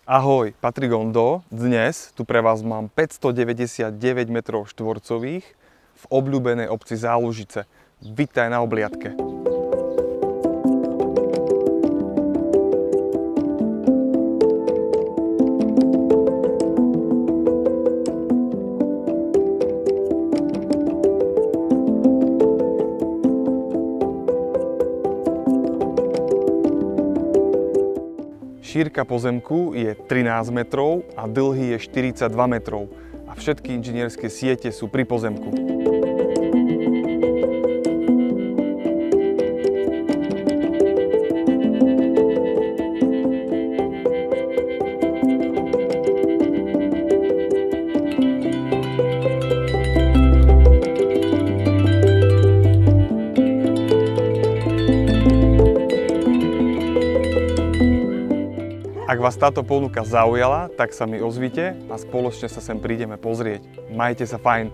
Ahoj, Patrik Ondo. Dnes tu pre vás mám 599 metrov štvorcových v obľúbenej obci Zálužice. Vítaj na obliadke. Šírka pozemku je 13 metrov a dlhý je 42 metrov a všetky inžinierské siete sú pri pozemku. Ak vás táto ponuka zaujala, tak sa mi ozvite a spoločne sa sem prídeme pozrieť. Majte sa fajn!